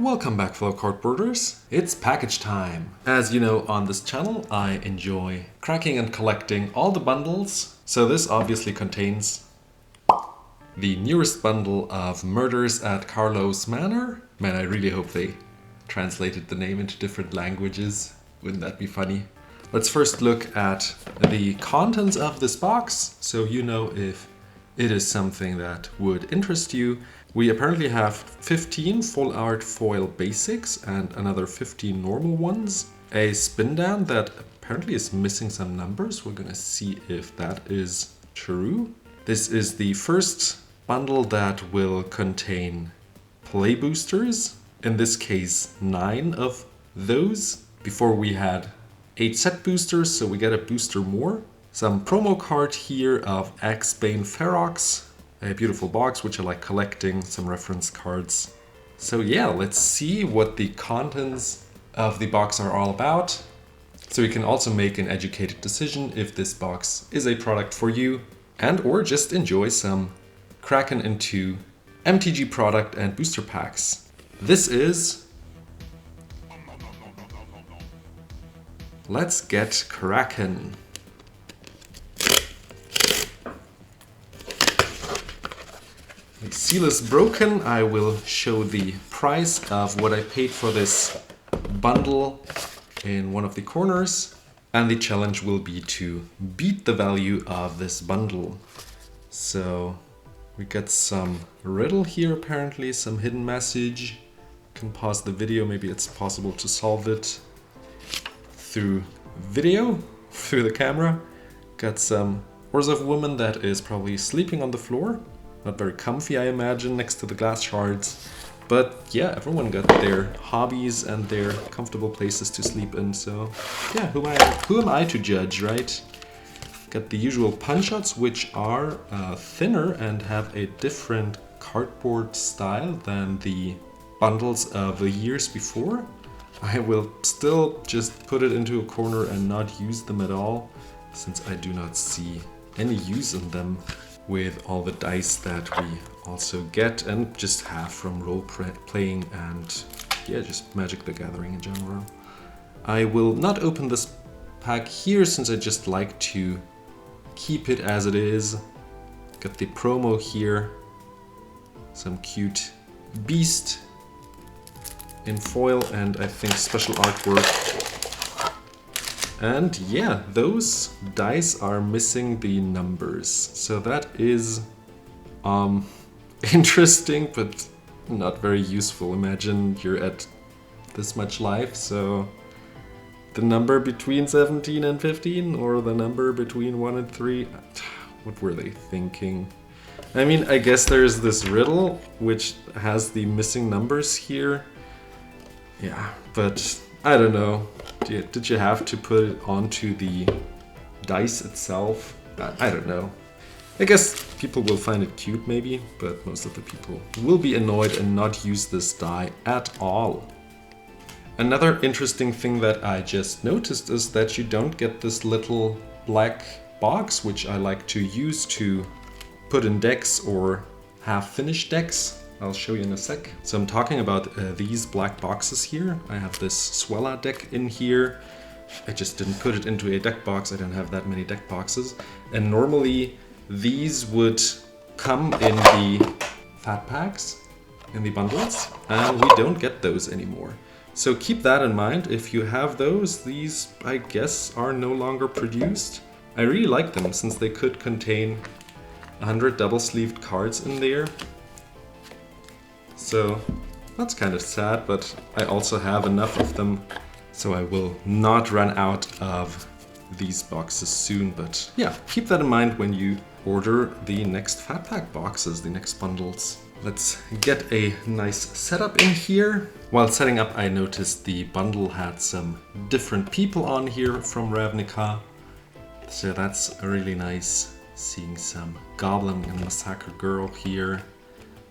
Welcome back, fellow cardboarders. It's package time. As you know, on this channel I enjoy cracking and collecting all the bundles. So this obviously contains the newest bundle of Murders at Karlov Manor. Man, I really hope they translated the name into different languages. Wouldn't that be funny? Let's first look at the contents of this box, so you know if it is something that would interest you. We apparently have 15 full art foil basics and another 15 normal ones. A spin down that apparently is missing some numbers. We're gonna see if that is true. This is the first bundle that will contain play boosters. In this case, 9 of those. Before we had 8 set boosters, so we get a booster more. Some promo card here of Axbane Ferox. A beautiful box, which I like collecting, some reference cards. So yeah, let's see what the contents of the box are all about. So you can also make an educated decision if this box is a product for you, and or just enjoy some Crackin into MTG product and booster packs. This is... Let's get Crackin. The seal is broken. I will show the price of what I paid for this bundle in one of the corners. And the challenge will be to beat the value of this bundle. So we got some riddle here apparently, some hidden message. You can pause the video, maybe it's possible to solve it through video, through the camera. Got some Orzhov woman that is probably sleeping on the floor. Not very comfy, I imagine, next to the glass shards. But yeah, everyone got their hobbies and their comfortable places to sleep in, so yeah, who am I to judge, right? Got the usual punch-outs, which are thinner and have a different cardboard style than the bundles of the years before. I will still just put it into a corner and not use them at all, since I do not see any use in them with all the dice that we also get and just have from role-playing and yeah, just Magic the Gathering in general. I will not open this pack here since I just like to keep it as it is. Got the promo here, some cute beast in foil and I think special artwork. And yeah, those dice are missing the numbers. So that is interesting, but not very useful. Imagine you're at this much life, so the number between 17 and 15 or the number between 1 and 3, what were they thinking? I mean, I guess there's this riddle which has the missing numbers here. Yeah, but I don't know. Did you have to put it onto the dice itself? I don't know. I guess people will find it cute maybe, but most of the people will be annoyed and not use this die at all. Another interesting thing that I just noticed is that you don't get this little black box, which I like to use to put in decks or half-finished decks. I'll show you in a sec. So I'm talking about these black boxes here. I have this Swella deck in here. I just didn't put it into a deck box. I don't have that many deck boxes. And normally these would come in the fat packs, in the bundles, and we don't get those anymore. So keep that in mind. If you have those, these, I guess, are no longer produced. I really like them since they could contain 100 double-sleeved cards in there. So that's kind of sad, but I also have enough of them, so I will not run out of these boxes soon. But yeah, keep that in mind when you order the next Fat Pack boxes, the next bundles. Let's get a nice setup in here. While setting up, I noticed the bundle had some different people on here from Ravnica, so that's really nice. Seeing some Goblin and Massacre Girl here.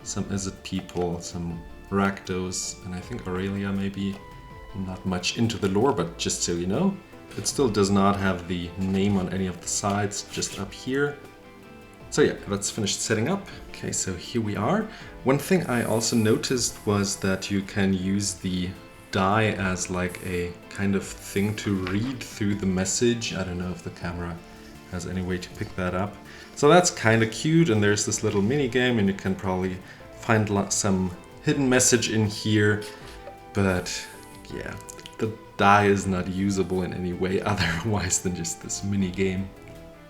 Some Izzet people, some Rakdos, and I think Aurelia maybe. Not much into the lore, but just so you know. It still does not have the name on any of the sides, just up here. So yeah, that's finished setting up. Okay, so here we are. One thing I also noticed was that you can use the die as like a kind of thing to read through the message. I don't know if the camera has any way to pick that up. So that's kind of cute, and there's this little mini game, and you can probably find some hidden message in here. But yeah, the die is not usable in any way otherwise than just this mini game.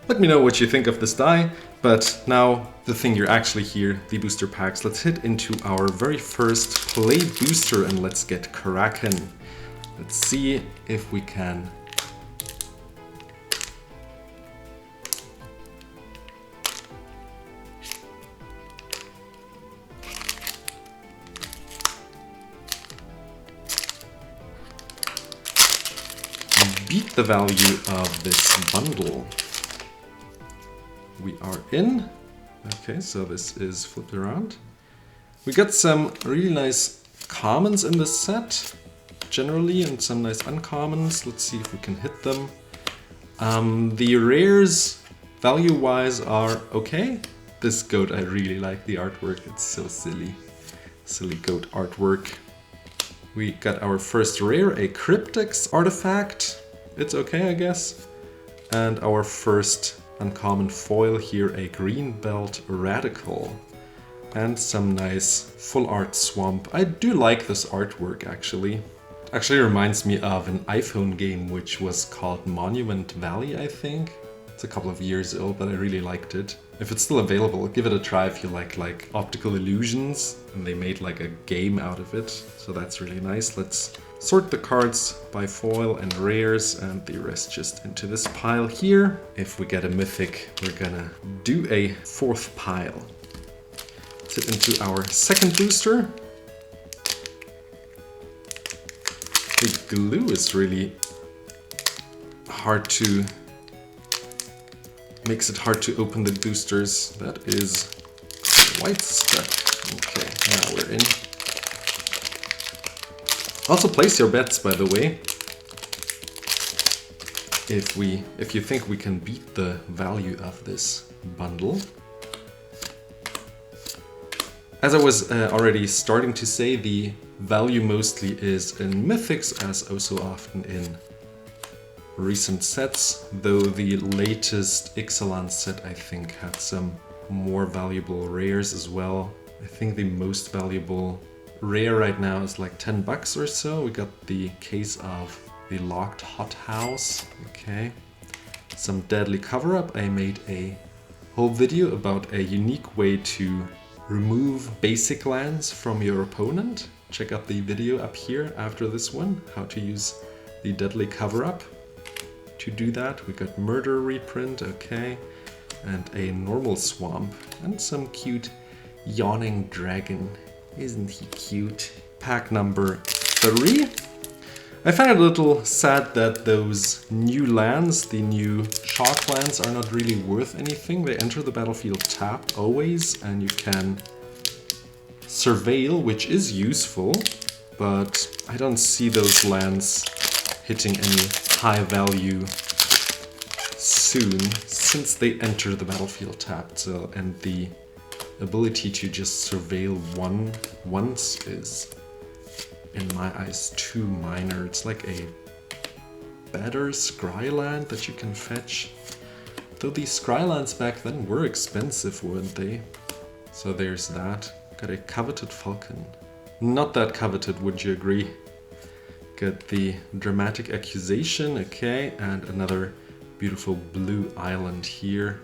Let me know what you think of this die, but now the thing you're actually here, the booster packs. Let's hit into our very first play booster and let's get Crackin. Let's see if we can beat the value of this bundle. We are in. Okay, so this is flipped around. We got some really nice commons in this set, generally, and some nice uncommons. Let's see if we can hit them. The rares, value-wise, are okay. This goat, I really like the artwork. It's so silly. Silly goat artwork. We got our first rare, a Cryptics artifact. It's okay, I guess. And our first uncommon foil here, a green belt radical. And some nice full art swamp. I do like this artwork, actually. Actually reminds me of an iPhone game which was called Monument Valley, I think. It's a couple of years old, but I really liked it. If it's still available, give it a try if you like optical illusions. And they made like a game out of it, so that's really nice. Let's sort the cards by foil and rares, and the rest just into this pile here. If we get a mythic, we're gonna do a fourth pile. Let's hit into our second booster. The glue is really hard to... makes it hard to open the boosters. That is quite stuck. Okay, now we're in. Also place your bets, by the way, if you think we can beat the value of this bundle. As I was already starting to say, the value mostly is in mythics, as oh so often in recent sets, though the latest Ixalan set I think had some more valuable rares as well. I think the most valuable rare right now is like 10 bucks or so. We got the case of the locked hothouse. Okay, some deadly cover-up. I made a whole video about a unique way to remove basic lands from your opponent. Check out the video up here after this one, how to use the deadly cover-up to do that. We got murder reprint, okay, and a normal swamp, and some cute yawning dragon. Isn't he cute? Pack number 3. I find it a little sad that those new lands, the new shock lands, are not really worth anything. They enter the battlefield tapped always, and you can surveil, which is useful, but I don't see those lands hitting any high value soon, since they enter the battlefield tapped. So, and the ability to just surveil once is, in my eyes, too minor. It's like a better scryland that you can fetch. Though these scrylands back then were expensive, weren't they? So there's that. Got a coveted falcon. Not that coveted, would you agree? Got the dramatic accusation, okay, and another beautiful blue island here.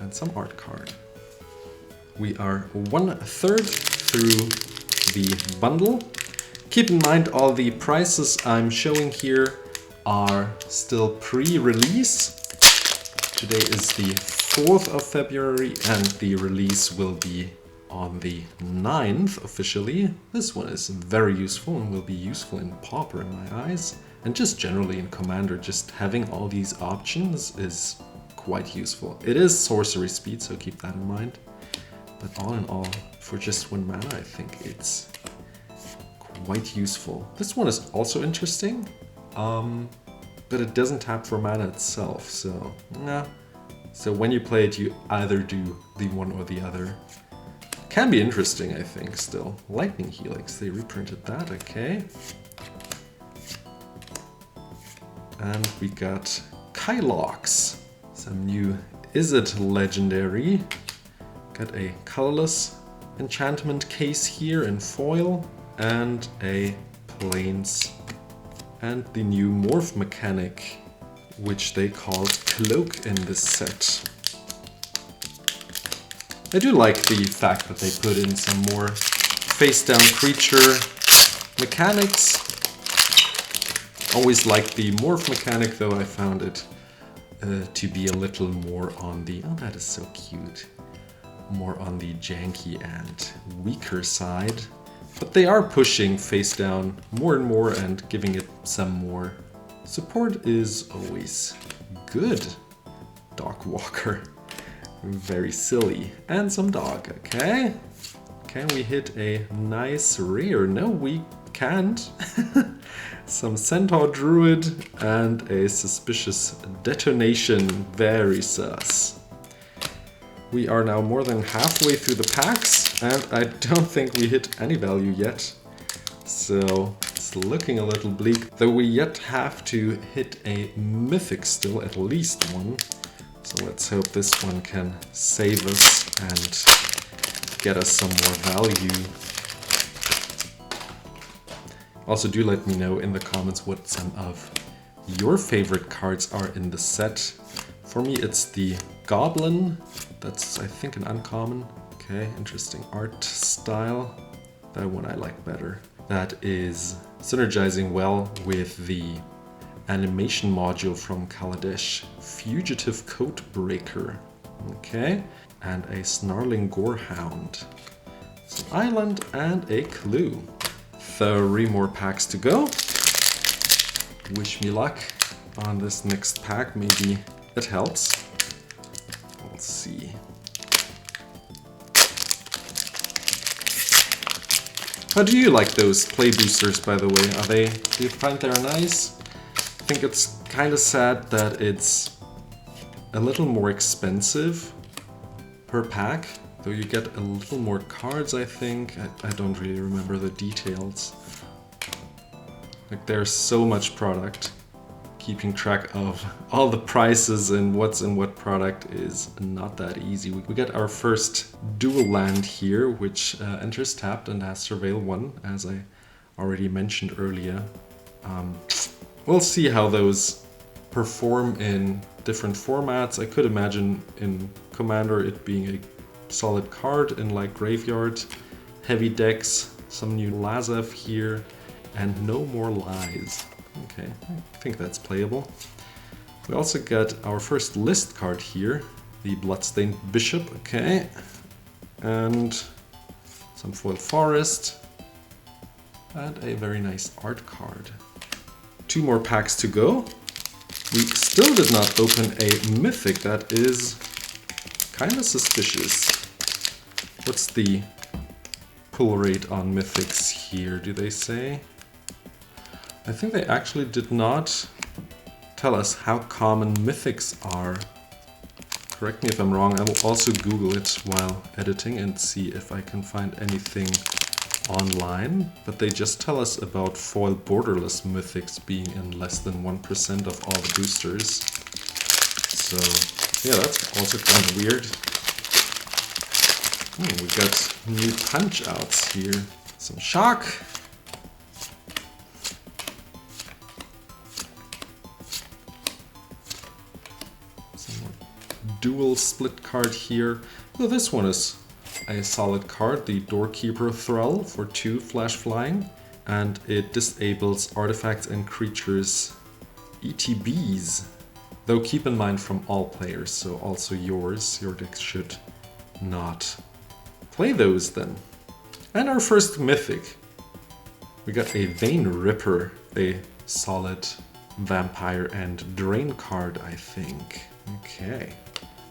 And some art card. We are 1/3 through the bundle. Keep in mind all the prices I'm showing here are still pre-release. Today is the 4th of February and the release will be on the 9th officially. This one is very useful and will be useful in Pauper in my eyes. And just generally in Commander, just having all these options is quite useful. It is sorcery speed, so keep that in mind. But all in all, for just 1 mana, I think it's quite useful. This one is also interesting, but it doesn't tap for mana itself, so nah, So when you play it, you either do the one or the other. Can be interesting, I think, still. Lightning Helix, they reprinted that, okay. And we got Kylox, some new Is It Legendary. Got a colorless enchantment case here in foil, and a plains, and the new morph mechanic, which they called Cloak in this set. I do like the fact that they put in some more face-down creature mechanics. Always liked the morph mechanic, though I found it to be a little more on the, oh, that is so cute, more on the janky and weaker side. But they are pushing face down more and more and giving it some more support is always good. Dog walker, very silly. And some dog, okay. Can we hit a nice rare? No, we can't. Some centaur druid and a suspicious detonation, very sus. We are now more than halfway through the packs, and I don't think we hit any value yet. So it's looking a little bleak, though we yet have to hit a mythic still, at least one. So let's hope this one can save us and get us some more value. Also, do let me know in the comments what some of your favorite cards are in the set. For me, it's the Goblin. That's, I think, an uncommon. Okay, interesting art style. That one I like better. That is synergizing well with the animation module from Kaladesh. Fugitive Codebreaker. Okay, and a Snarling Gorehound. Some Island and a Clue. 3 more packs to go. Wish me luck on this next pack, maybe it helps. Let's see. How do you like those play boosters, by the way? Do you find they're nice? I think it's kind of sad that it's a little more expensive per pack, though you get a little more cards, I think. I don't really remember the details. Like, there's so much product. Keeping track of all the prices and what's in what product is not that easy. We get our first dual land here, which enters tapped and has Surveil 1, as I already mentioned earlier. We'll see how those perform in different formats. I could imagine in Commander it being a solid card in like Graveyard, heavy decks, some new Lazav here, and no more lies. Okay, I think that's playable. We also got our first list card here, the Bloodstained Bishop, okay, and some foil forest, and a very nice art card. 2 more packs to go. We still did not open a mythic. That is kind of suspicious. What's the pull rate on mythics here, do they say? I think they actually did not tell us how common mythics are. Correct me if I'm wrong, I will also Google it while editing and see if I can find anything online. But they just tell us about foil borderless mythics being in less than 1% of all the boosters. So yeah, that's also kind of weird. We got new punch outs here. Some shock. Dual split card here. So this one is a solid card, the Doorkeeper Thrall for 2 flash flying, and it disables artifacts and creatures ETBs. Though keep in mind from all players, so also yours. Your deck should not play those then. And our first mythic. We got a Vein Ripper, a solid vampire and drain card, I think. Okay.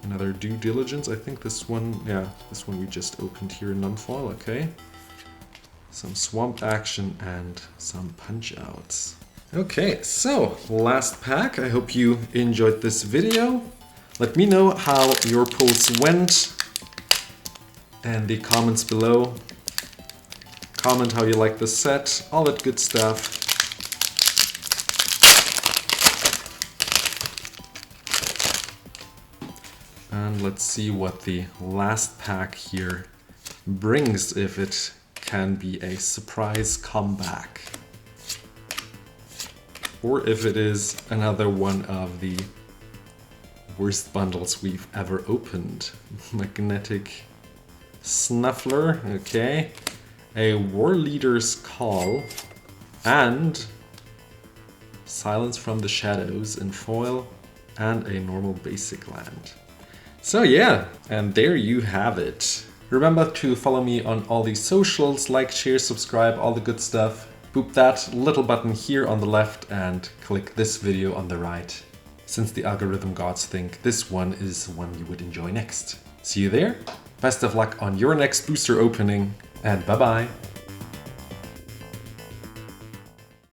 Another Due Diligence. I think this one, yeah, this one we just opened here in non-foil, okay. Some swamp action and some punch outs. Okay, so last pack. I hope you enjoyed this video. Let me know how your pulls went in the comments below. Comment how you like the set, all that good stuff. And let's see what the last pack here brings, if it can be a surprise comeback. Or if it is another one of the worst bundles we've ever opened. Magnetic Snuffler, okay. A War Leader's Call, and Silence from the Shadows in foil, and a normal basic land. So yeah, and there you have it. Remember to follow me on all these socials, like, share, subscribe, all the good stuff. Boop that little button here on the left and click this video on the right, since the algorithm gods think this one is one you would enjoy next. See you there, best of luck on your next booster opening, and bye bye!